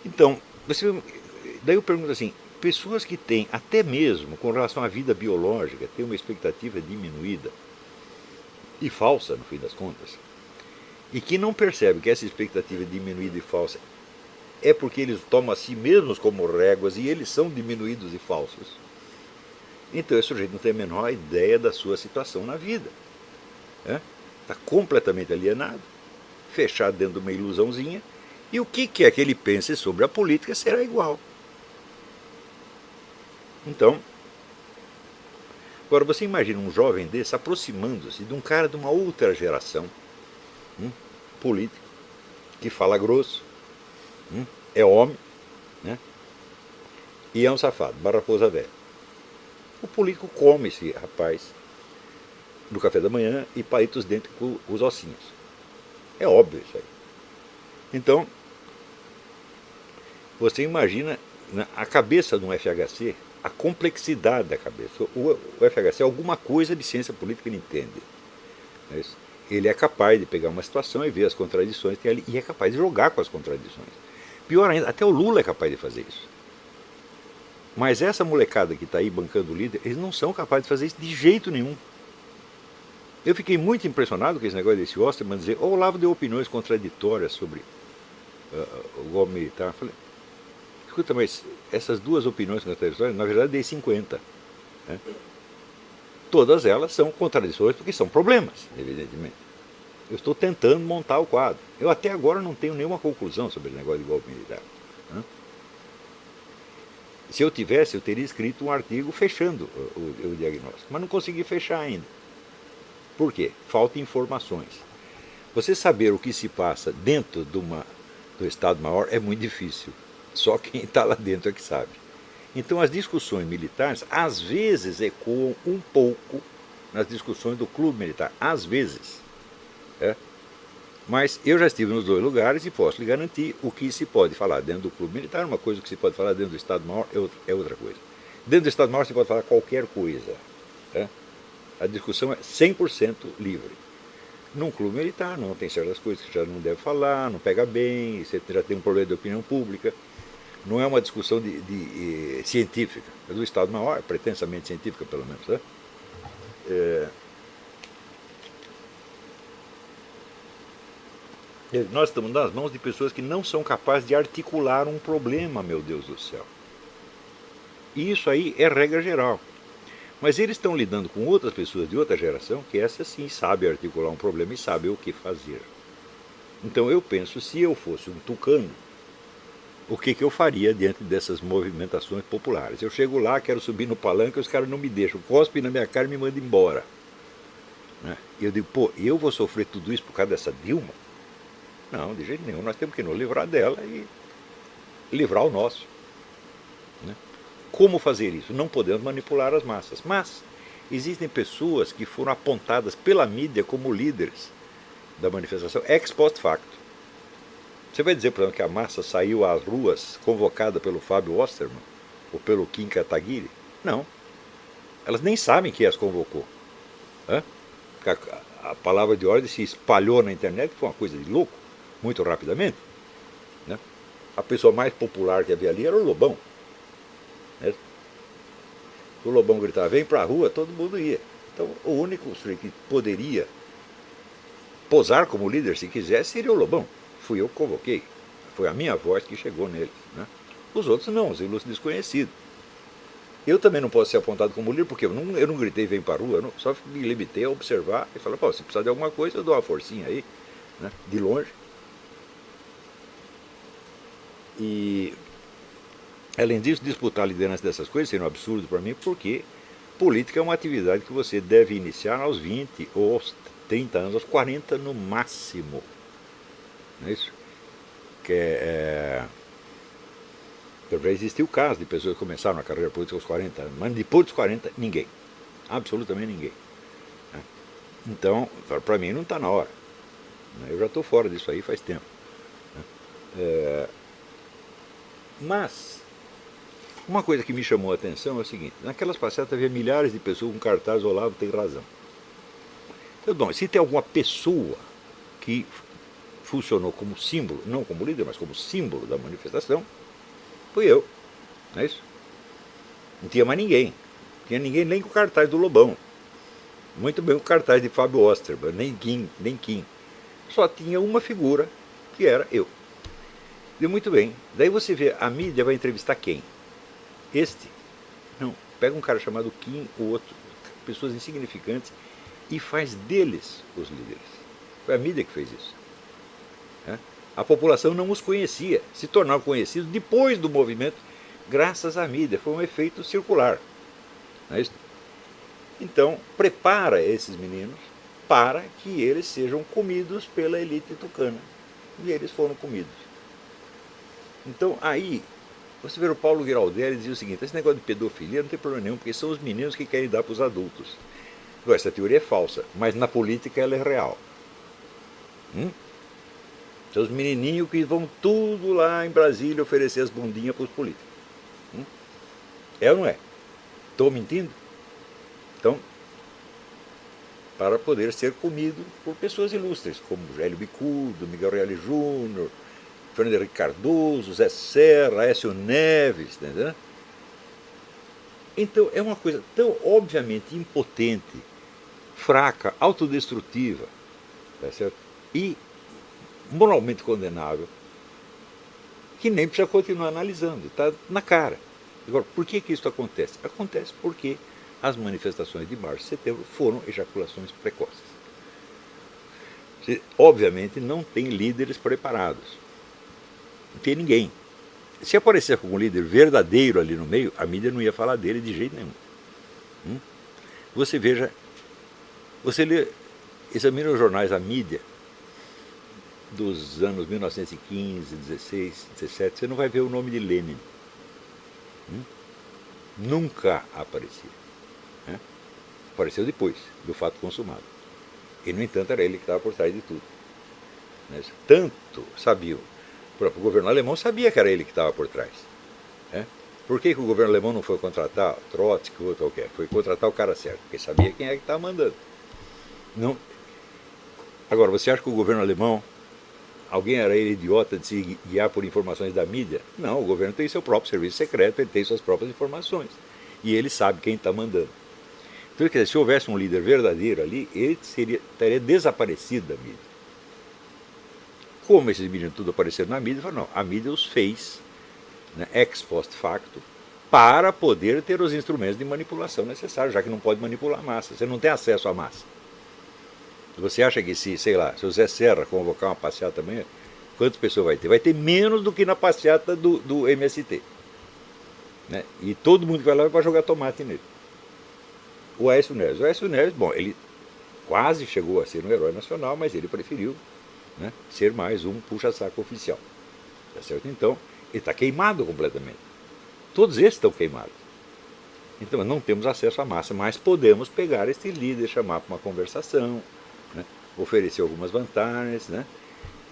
Então, daí eu pergunto assim, pessoas que têm, até mesmo com relação à vida biológica, têm uma expectativa diminuída e falsa, no fim das contas, e que não percebem que essa expectativa diminuída e falsa é porque eles tomam a si mesmos como réguas e eles são diminuídos e falsos. Então esse sujeito não tem a menor ideia da sua situação na vida. Está completamente alienado, fechado dentro de uma ilusãozinha, e o que quer que ele pense sobre a política será igual. Então, agora você imagina um jovem desse aproximando-se de um cara de uma outra geração, político, que fala grosso, é homem, né? E é um safado, barraposa velho. O político come esse rapaz no café da manhã e palita os dentes com os ossinhos. É óbvio isso aí. Então, você imagina a cabeça de um FHC, a complexidade da cabeça. O FHC é alguma coisa de ciência política que ele entende. É isso. Ele é capaz de pegar uma situação e ver as contradições que tem ali, e é capaz de jogar com as contradições. Pior ainda, até o Lula é capaz de fazer isso. Mas essa molecada que está aí bancando o líder, eles não são capazes de fazer isso de jeito nenhum. Eu fiquei muito impressionado com esse negócio desse Osterman dizer: o Olavo deu opiniões contraditórias sobre o golpe militar. Eu falei: escuta, mas essas duas opiniões contraditórias, na verdade, dei 50. Né? Todas elas são contradições porque são problemas, evidentemente. Eu estou tentando montar o quadro. Eu até agora não tenho nenhuma conclusão sobre o negócio de golpe militar. Né? Se eu tivesse, eu teria escrito um artigo fechando o diagnóstico, mas não consegui fechar ainda. Por quê? Falta informações. Você saber o que se passa dentro do Estado-Maior é muito difícil. Só quem está lá dentro é que sabe. Então as discussões militares às vezes ecoam um pouco nas discussões do clube militar. Às vezes. É? Mas eu já estive nos dois lugares e posso lhe garantir: o que se pode falar dentro do clube militar é uma coisa, o que se pode falar dentro do Estado-Maior é outra coisa. Dentro do Estado-Maior se pode falar qualquer coisa. É? A discussão é 100% livre. Num clube militar não, tem certas coisas que já não deve falar, não pega bem, você já tem um problema de opinião pública. Não é uma discussão de científica, é do Estado-Maior, pretensamente científica pelo menos. Né? Nós estamos nas mãos de pessoas que não são capazes de articular um problema, meu Deus do céu. E isso aí é regra geral. Mas eles estão lidando com outras pessoas de outra geração que essas sim sabem articular um problema e sabem o que fazer. Então eu penso, se eu fosse um tucano, o que eu faria diante dessas movimentações populares? Eu chego lá, quero subir no palanque, os caras não me deixam, cospem na minha cara e me mandam embora. Né? E eu digo: pô, eu vou sofrer tudo isso por causa dessa Dilma? Não, de jeito nenhum, nós temos que nos livrar dela e livrar o nosso. Né? Como fazer isso? Não podemos manipular as massas. Mas existem pessoas que foram apontadas pela mídia como líderes da manifestação ex post facto. Você vai dizer, por exemplo, que a massa saiu às ruas convocada pelo Fábio Osterman ou pelo Kim Kataguiri? Não. Elas nem sabem quem as convocou. A palavra de ordem se espalhou na internet, foi uma coisa de louco, muito rapidamente. Né? A pessoa mais popular que havia ali era o Lobão. Né? O Lobão gritava: vem pra rua, todo mundo ia. Então o único que poderia posar como líder, se quisesse, seria o Lobão. Fui eu que convoquei. Foi a minha voz que chegou neles. Né? Os outros não, os ilustres desconhecidos. Eu também não posso ser apontado como líder, porque eu não gritei vem para a rua, eu só me limitei a observar e falar: pô, se precisar de alguma coisa, eu dou uma forcinha aí, né, de longe. E, além disso, disputar a liderança dessas coisas seria um absurdo para mim, porque política é uma atividade que você deve iniciar aos 20 ou aos 30 anos, aos 40 no máximo. Não é isso? Que já existiu o caso de pessoas que começaram a carreira política aos 40 anos, mas depois dos 40, ninguém. Absolutamente ninguém. Então, para mim não está na hora. Eu já estou fora disso aí faz tempo. Mas, uma coisa que me chamou a atenção é o seguinte: naquelas passeatas havia milhares de pessoas com cartaz Olavo tem razão. Então, bom, se tem alguma pessoa que funcionou como símbolo, não como líder, mas como símbolo da manifestação, fui eu. Não é isso? Não tinha mais ninguém. Não tinha ninguém nem com o cartaz do Lobão. Muito bem o cartaz de Fábio Osterman, nem Kim. Só tinha uma figura, que era eu. Deu muito bem. Daí você vê, a mídia vai entrevistar quem? Este? Não. Pega um cara chamado Kim, o outro, pessoas insignificantes, e faz deles os líderes. Foi a mídia que fez isso. A população não os conhecia, se tornaram conhecidos depois do movimento, graças à mídia. Foi um efeito circular. Não é isso? Então, prepara esses meninos para que eles sejam comidos pela elite tucana. E eles foram comidos. Então, aí, você vê o Paulo Giraldelli dizia o seguinte: esse negócio de pedofilia não tem problema nenhum, porque são os meninos que querem dar para os adultos. Essa teoria é falsa, mas na política ela é real. São os menininhos que vão tudo lá em Brasília oferecer as bundinhas para os políticos. É ou não é? Estou mentindo? Então, para poder ser comido por pessoas ilustres, como Hélio Bicudo, Miguel Reale Júnior, Fernando Henrique Cardoso, Zé Serra, Aécio Neves, entendeu? Então é uma coisa tão obviamente impotente, fraca, autodestrutiva, tá certo? E moralmente condenável, que nem precisa continuar analisando, está na cara. Agora, por que isso acontece? Acontece porque as manifestações de março e setembro foram ejaculações precoces. Você, obviamente, não tem líderes preparados. Não tem ninguém. Se aparecer com um líder verdadeiro ali no meio, a mídia não ia falar dele de jeito nenhum. Você veja, você lê, examina os jornais, a mídia dos anos 1915, 16, 17, você não vai ver o nome de Lenin. Nunca aparecia. Apareceu depois do fato consumado. E, no entanto, era ele que estava por trás de tudo. Tanto sabiam. O próprio governo alemão sabia que era ele que estava por trás. Por que o governo alemão não foi contratar Trotsky ou qualquer? Foi contratar o cara certo, porque sabia quem é que estava mandando. Não. Agora, você acha que o governo alemão, alguém era ele idiota de se guiar por informações da mídia? Não, o governo tem seu próprio serviço secreto, ele tem suas próprias informações. E ele sabe quem está mandando. Então, quer dizer, se houvesse um líder verdadeiro ali, ele teria desaparecido da mídia. Como esses meninos tudo apareceram na mídia, não, a mídia os fez, ex post facto, para poder ter os instrumentos de manipulação necessários, já que não pode manipular a massa. Você não tem acesso à massa. Você acha que se, sei lá, se o Zé Serra convocar uma passeata amanhã, quantas pessoas vai ter? Vai ter menos do que na passeata do MST. E todo mundo que vai lá vai jogar tomate nele. O Aécio Neves, bom, ele quase chegou a ser um herói nacional, mas ele preferiu ser mais um puxa-saco oficial. Tá certo? Então, ele está queimado completamente. Todos esses estão queimados. Então, não temos acesso à massa, mas podemos pegar este líder, chamar para uma conversação, oferecer algumas vantagens,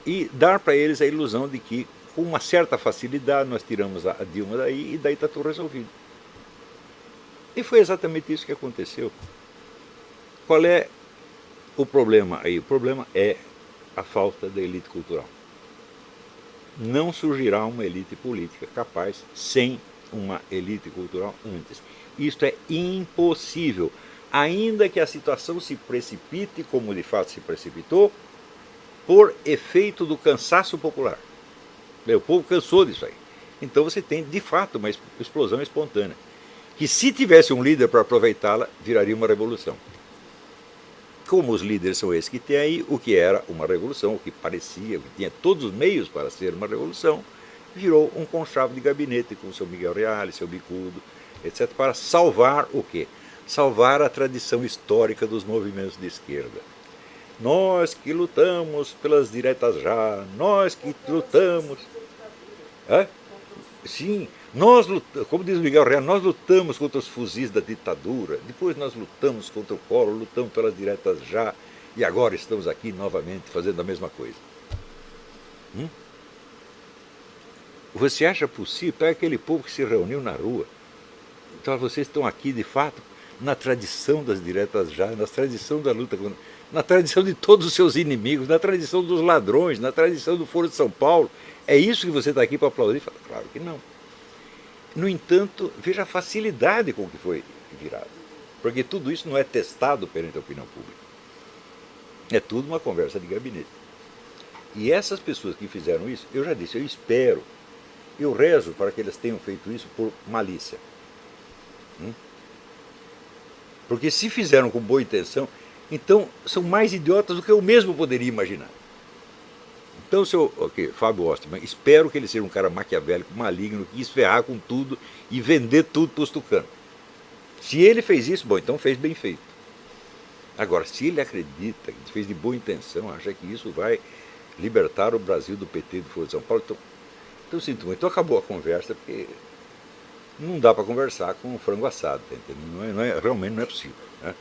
e dar para eles a ilusão de que, com uma certa facilidade, nós tiramos a Dilma daí e daí está tudo resolvido. E foi exatamente isso que aconteceu. Qual é o problema aí? O problema é a falta da elite cultural. Não surgirá uma elite política capaz sem uma elite cultural antes. Isto é impossível. Ainda que a situação se precipite, como de fato se precipitou, por efeito do cansaço popular. O povo cansou disso aí. Então você tem, de fato, uma explosão espontânea, que se tivesse um líder para aproveitá-la, viraria uma revolução. Como os líderes são esses que tem aí, o que era uma revolução, o que parecia, o que tinha todos os meios para ser uma revolução, virou um conchavo de gabinete com seu Miguel Reale, seu Bicudo, etc., para salvar o quê? Salvar a tradição histórica dos movimentos de esquerda. Nós que lutamos pelas diretas já, nós que lutamos... Sim, nós lutamos, como diz o Miguel Reale, nós lutamos contra os fuzis da ditadura, depois nós lutamos contra o Collor, lutamos pelas diretas já, e agora estamos aqui novamente fazendo a mesma coisa. Você acha possível? Pega aquele povo que se reuniu na rua. Então vocês estão aqui, de fato, na tradição das diretas já, na tradição da luta contra... na tradição de todos os seus inimigos, na tradição dos ladrões, na tradição do Foro de São Paulo. É isso que você está aqui para aplaudir? Fala, claro que não. No entanto, veja a facilidade com que foi virado. Porque tudo isso não é testado perante a opinião pública. É tudo uma conversa de gabinete. E essas pessoas que fizeram isso, eu já disse, eu espero, eu rezo para que elas tenham feito isso por malícia. Porque se fizeram com boa intenção, então são mais idiotas do que eu mesmo poderia imaginar. Então, Fábio Osterman, espero que ele seja um cara maquiavélico, maligno, que quis ferrar com tudo e vender tudo para os tucanos. Se ele fez isso, bom, então fez bem feito. Agora, se ele acredita, que fez de boa intenção, acha que isso vai libertar o Brasil do PT do Foro de São Paulo, então sinto muito. Então acabou a conversa, porque não dá para conversar com um frango assado, tá entendendo? Realmente não é possível. Né?